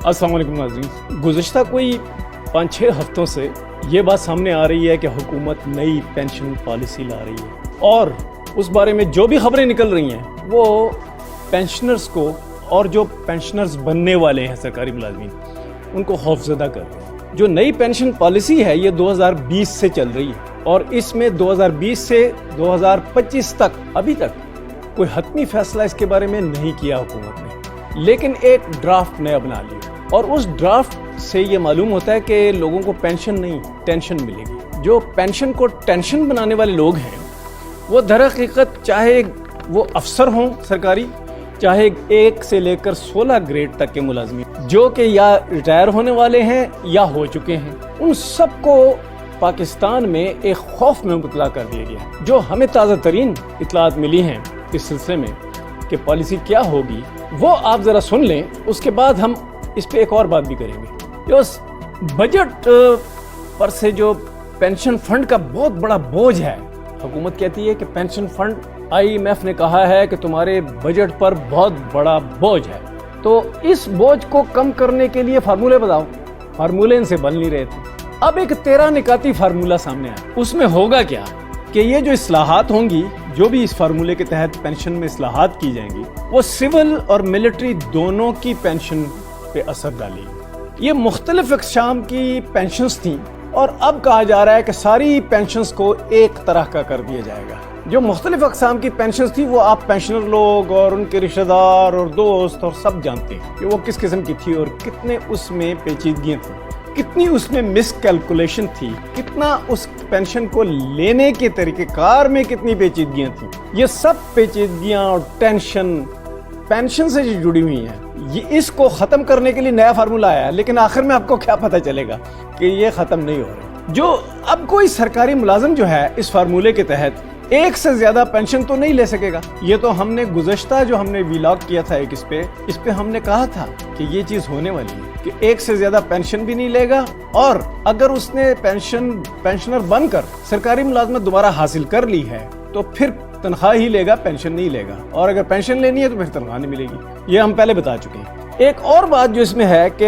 अस्सलाम वालेकुम नाज़रीन। गुज़िश्ता कोई 5-6 हफ्तों से ये बात सामने आ रही है कि हुकूमत नई पेंशन पॉलिसी ला रही है और उस बारे में जो भी खबरें निकल रही हैं वो पेंशनर्स को और जो पेंशनर्स बनने वाले हैं सरकारी मुलाजमीन उनको खौफज़दा कर रहे हैं। जो नई पेंशन पॉलिसी है ये 2020 से चल रही है और इसमें 2020 से 2025 तक अभी तक कोई हतमी फैसला इसके बारे में नहीं किया हुकूमत ने, लेकिन एक ड्राफ्ट नया बना लिया और उस ड्राफ्ट से ये मालूम होता है कि लोगों को पेंशन नहीं टेंशन मिलेगी। जो पेंशन को टेंशन बनाने वाले लोग हैं वो दरहकीकत चाहे वो अफसर हों सरकारी, चाहे 1 से लेकर 16 ग्रेड तक के मुलाजमीन जो कि या रिटायर होने वाले हैं या हो चुके हैं, उन सबको पाकिस्तान में एक खौफ में मुबतला कर दिया गया। जो हमें ताज़ा तरीन इतलात मिली हैं इस सिलसिले में कि पॉलिसी क्या होगी वो आप ज़रा सुन लें, उसके बाद हम इस पे एक और बात भी करेंगे। उस बजट पर से जो पेंशन फंड का बहुत बड़ा बोझ है, हुकूमत कहती है कि पेंशन फंड IMF ने कहा है कि तुम्हारे बजट पर बहुत बड़ा बोझ है, तो इस बोझ को कम करने के लिए फार्मूले बताओ। फार्मूले इनसे बन नहीं रहे थे। अब एक 13 निकाती फार्मूला सामने आया। उसमें होगा क्या कि ये जो इस्लाहात होंगी, जो भी इस फार्मूले के तहत पेंशन में इस्लाहात की जाएंगी, वो सिविल और मिलिट्री दोनों की पेंशन पे असर डालेगी। ये मुख्तलिफ अक़साम की पेंशन्स थी और अब कहा जा रहा है कि सारी पेंशन्स को एक तरह का कर दिया जाएगा। जो मुख्तलिफ अक़साम की पेंशन्स थी वो आप पेंशनर लोग और उनके रिश्तेदार और दोस्त और सब जानते हैं कि वो किस किस्म की थी और कितने उसमें पेचीदगियाँ थी, कितनी उसमें मिस कैलकुलेशन थी, कितना उस पेंशन को लेने के तरीक़ेकार में कितनी पेचीदगियाँ थी। ये सब पेचीदगियाँ और टेंशन पेंशन से जुड़ी हुई हैं। ये इसको ख़त्म करने के लिए नया फार्मूला आया है, लेकिन आखिर में आपको क्या पता चलेगा कि ये ख़त्म नहीं हो रहा। जो अब कोई सरकारी मुलाजिम जो है इस फार्मूले के तहत 1 से ज़्यादा पेंशन तो नहीं ले सकेगा। ये तो हमने गुज़श्ता जो हमने व्लॉग किया था एक इस पे हमने कहा था कि ये चीज़ होने वाली है कि 1 से ज़्यादा पेंशन भी नहीं लेगा और अगर उसने पेंशनर बनकर सरकारी मुलाजमत दोबारा हासिल कर ली है तो फिर तनख्वाह ही लेगा, पेंशन नहीं लेगा, और अगर पेंशन लेनी है तो फिर तनख्वाह नहीं मिलेगी। ये हम पहले बता चुके हैं। एक और बात जो इसमें है कि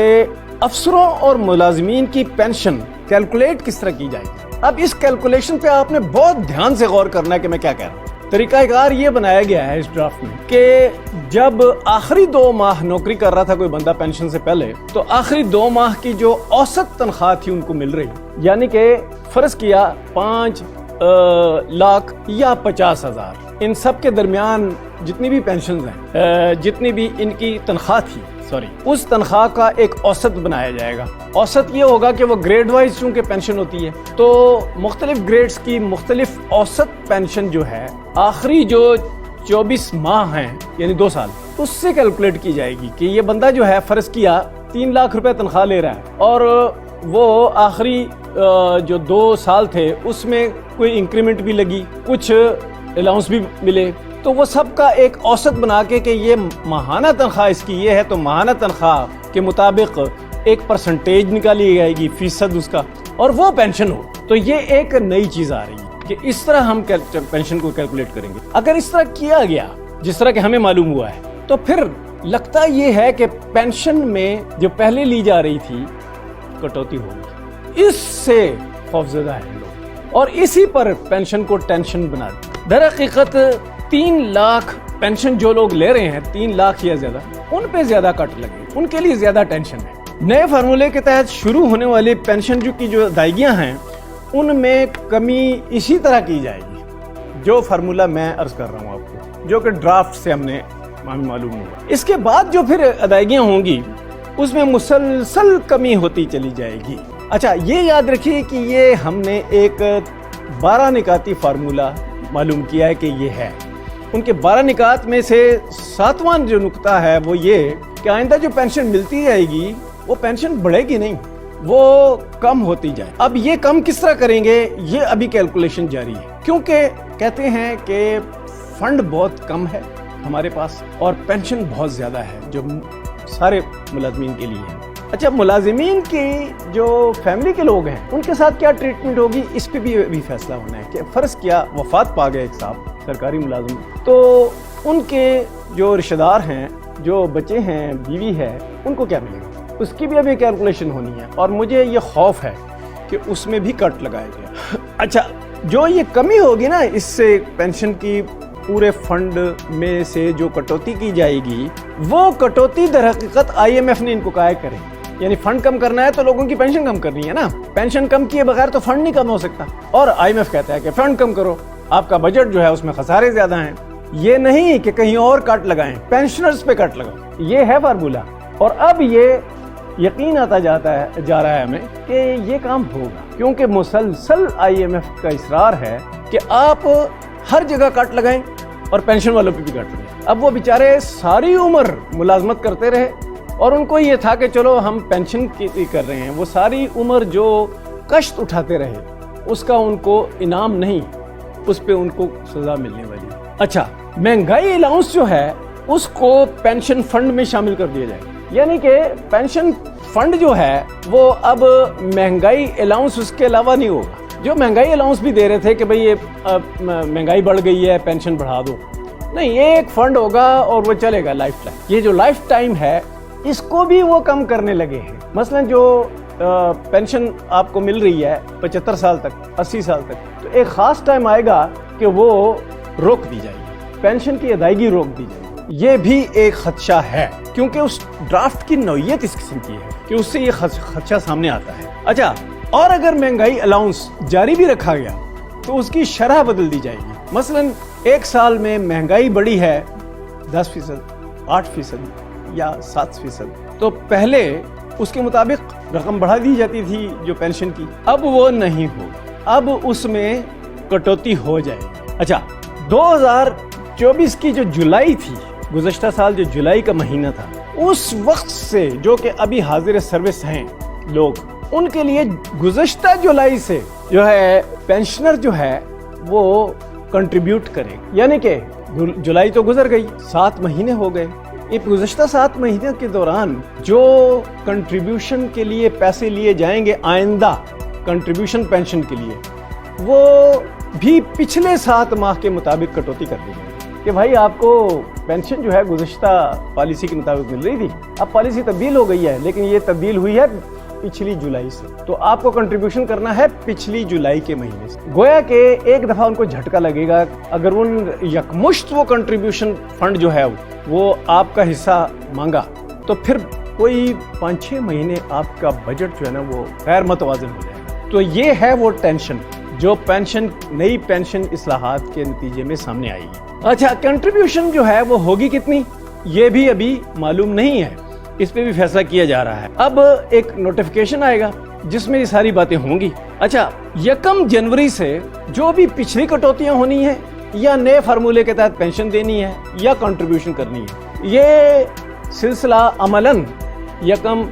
अफसरों और मुलाजमीन की पेंशन कैलकुलेट किस तरह की जाएगी। अब इस कैलकुलेशन पे आपने बहुत ध्यान से गौर करना है कि मैं क्या कह रहा हूँ। तरीकाकार ये बनाया गया है इस ड्राफ्ट में कि जब आखिरी 2 माह नौकरी कर रहा था कोई बंदा पेंशन से पहले, तो आखिरी 2 माह की जो औसत तनख्वाह थी उनको मिल रही, यानी कि फर्ज किया 5 लाख या 50,000, इन सब के दरमियान जितनी भी पेंशन हैं, जितनी भी इनकी तनख्वाह थी, उस तनख्वाह का एक औसत बनाया जाएगा। औसत ये होगा कि वो ग्रेड वाइज चूंकि पेंशन होती है तो मुख्तलिफ ग्रेड्स की मुख्तलिफ औसत पेंशन जो है आखिरी जो 24 माह हैं यानी 2 साल, उससे कैलकुलेट की जाएगी कि ये बंदा जो है फर्ज किया 3 लाख रुपए तनख्वाह ले रहा है और वो आखिरी जो 2 साल थे उसमें कोई इंक्रीमेंट भी लगी, कुछ अलाउंस भी मिले, तो वो सब का एक औसत बना के कि ये माहाना तनख्वाह इसकी ये है तो माहाना तनख्वाह के मुताबिक एक परसेंटेज निकाली जाएगी, फीसद उसका, और वो पेंशन हो। तो ये एक नई चीज़ आ रही है कि इस तरह हम पेंशन को कैलकुलेट करेंगे। अगर इस तरह किया गया जिस तरह के हमें मालूम हुआ है तो फिर लगता ये है कि पेंशन में जो पहले ली जा रही थी कटौती होगी। इससे खौफज़दा है लोग और इसी पर पेंशन को टेंशन बना दी। दरहकीकत 3 लाख पेंशन जो लोग ले रहे हैं, 3 लाख या ज्यादा, उन पे ज्यादा कट लगे, उनके लिए ज्यादा टेंशन है। नए फार्मूले के तहत शुरू होने वाली पेंशन की जो अदायगियां हैं उनमें कमी इसी तरह की जाएगी जो फार्मूला मैं अर्ज कर रहा हूँ आपको, जो कि ड्राफ्ट से हमें मालूम हुआ। इसके बाद जो फिर अदायगियां होंगी उसमें मुसलसल कमी होती चली जाएगी। अच्छा, ये याद रखिए कि ये हमने एक 12 निकाती फार्मूला मालूम किया है कि ये है। उनके 12 निकात में से 7वां जो नुकता है वो ये कि आइंदा जो पेंशन मिलती जाएगी वो पेंशन बढ़ेगी नहीं, वो कम होती जाए। अब ये कम किस तरह करेंगे ये अभी कैलकुलेशन जारी है, क्योंकि कहते हैं कि फंड बहुत कम है हमारे पास और पेंशन बहुत ज़्यादा है जो सारे मुलाजमीन के लिए है। अच्छा, मुलाजिमीन की जो फैमिली के लोग हैं उनके साथ क्या ट्रीटमेंट होगी इस पे भी अभी फैसला होना है कि फ़र्ज़ किया वफ़ात पा गए एक साहब सरकारी मुलाजिम, तो उनके जो रिश्तेदार हैं, जो बच्चे हैं, बीवी है, उनको क्या मिलेगा। اس کی بھی ابھی کیلکولیشن ہونی ہے اور مجھے یہ خوف ہے کہ اس میں بھی کٹ لگایا گیا۔ اچھا، جو یہ کمی ہوگی نا اس سے پینشن کی پورے فنڈ میں سے جو کٹوتی کی جائے گی، وہ کٹوتی در حقیقت IMF نے ان کو کہا ہے کرے، یعنی فنڈ کم کرنا ہے تو لوگوں کی پینشن کم کرنی ہے نا، پینشن کم کیے بغیر تو فنڈ نہیں کم ہو سکتا، اور IMF کہتا ہے کہ فنڈ کم کرو، آپ کا بجٹ جو ہے اس میں خسارے زیادہ ہیں، یہ نہیں کہ کہیں اور کٹ لگائیں، پینشنرز پہ کٹ لگاؤ، یہ ہے فارمولہ۔ اور اب یہ یقین آتا جا رہا ہے ہمیں کہ یہ کام ہوگا، کیونکہ مسلسل IMF کا اصرار ہے کہ آپ ہر جگہ کٹ لگائیں اور پینشن والوں پہ بھی کٹ لگائیں۔ اب وہ بیچارے ساری عمر ملازمت کرتے رہے اور ان کو یہ تھا کہ چلو ہم پینشن کی کر رہے ہیں، وہ ساری عمر جو کشت اٹھاتے رہے اس کا ان کو انعام نہیں، اس پہ ان کو سزا ملنے والی۔ اچھا، مہنگائی الاؤنس جو ہے اس کو پینشن فنڈ میں شامل کر دیا جائے، یعنی کہ پینشن فنڈ جو ہے وہ اب مہنگائی الاؤنس اس کے علاوہ نہیں ہوگا۔ جو مہنگائی الاؤنس بھی دے رہے تھے کہ بھئی یہ مہنگائی بڑھ گئی ہے پینشن بڑھا دو، نہیں، ایک فنڈ ہوگا اور وہ چلے گا لائف ٹائم۔ یہ جو لائف ٹائم ہے اس کو بھی وہ کم کرنے لگے ہیں۔ مثلا جو پینشن آپ کو مل رہی ہے 75 سال تک، 80 سال تک، تو ایک خاص ٹائم آئے گا کہ وہ روک دی جائے گی، پینشن کی ادائیگی روک دی جائے گی۔ یہ بھی ایک خدشہ ہے کیونکہ اس ڈرافٹ کی نوعیت اس قسم کی ہے کہ اس سے یہ خدشہ سامنے آتا ہے۔ اچھا، اور اگر مہنگائی الاؤنس جاری بھی رکھا گیا تو اس کی شرح بدل دی جائے گی۔ مثلا ایک سال میں مہنگائی بڑھی ہے 10%، 8% یا 7%، تو پہلے اس کے مطابق رقم بڑھا دی جاتی تھی جو پینشن کی، اب وہ نہیں ہوگا، اب اس میں کٹوتی ہو جائے گی۔ اچھا، 2024 کی جو جولائی تھی، گزشتہ سال جو جولائی کا مہینہ تھا، اس وقت سے جو کہ ابھی حاضر سروس ہیں لوگ، ان کے لیے گزشتہ جولائی سے جو ہے پینشنر جو ہے وہ کنٹریبیوٹ کرے، یعنی کہ جولائی تو گزر گئی، 7 مہینے ہو گئے، اس گزشتہ 7 مہینے کے دوران جو کنٹریبیوشن کے لیے پیسے لیے جائیں گے آئندہ کنٹریبیوشن پینشن کے لیے، وہ بھی پچھلے 7 ماہ کے مطابق کٹوتی کر دی گئی کہ بھائی آپ کو پینشن جو ہے گزشتہ پالیسی کے مطابق مل رہی تھی، اب پالیسی تبدیل ہو گئی ہے، لیکن یہ تبدیل ہوئی ہے پچھلی جولائی سے، تو آپ کو کنٹریبیوشن کرنا ہے پچھلی جولائی کے مہینے سے۔ گویا کہ ایک دفعہ ان کو جھٹکا لگے گا، اگر ان یکمشت وہ کنٹریبیوشن فنڈ جو ہے وہ آپ کا حصہ مانگا تو پھر کوئی 5-6 مہینے آپ کا بجٹ جو ہے نا وہ غیر متوازن ہو جائے گا۔ تو یہ ہے وہ ٹینشن جو نئی پینشن اصلاحات کے نتیجے میں سامنے آئی ہے۔ اچھا، کنٹریبیوشن جو ہے وہ ہوگی کتنی، یہ بھی ابھی معلوم نہیں ہے، اس پہ بھی فیصلہ کیا جا رہا ہے۔ اب ایک نوٹیفیکیشن آئے گا جس میں یہ ساری باتیں ہوں گی۔ اچھا، 1 جنوری سے جو بھی پچھلی کٹوتیاں ہونی ہیں یا نئے فارمولے کے تحت پینشن دینی ہے یا کنٹریبیوشن کرنی ہے، یہ سلسلہ عملاً 1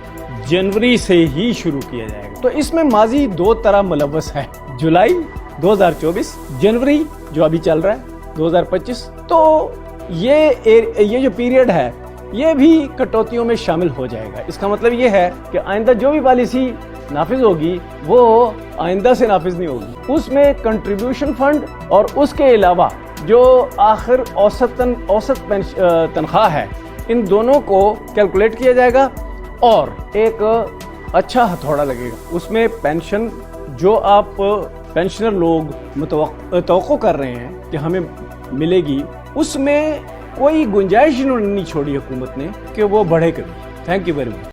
جنوری سے ہی شروع کیا جائے گا۔ تو اس میں ماضی 2 طرح ملوث ہے، جولائی 2024، جنوری جو ابھی چل رہا ہے 2025۔ تو یہ جو پیریڈ ہے یہ بھی کٹوتیوں میں شامل ہو جائے گا۔ اس کا مطلب یہ ہے کہ آئندہ جو بھی پالیسی نافذ ہوگی وہ آئندہ سے نافذ نہیں ہوگی، اس میں کنٹریبیوشن فنڈ اور اس کے علاوہ جو آخر اوسط تنخواہ ہے، ان دونوں کو کیلکولیٹ کیا جائے گا اور ایک اچھا ہتھوڑا لگے گا، اس میں پینشن جو آپ پینشنر لوگ توقع کر رہے ہیں کہ ہمیں ملے گی، اس میں کوئی گنجائش نہیں چھوڑی حکومت نے کہ وہ بڑھے کبھی۔ Thank you very much.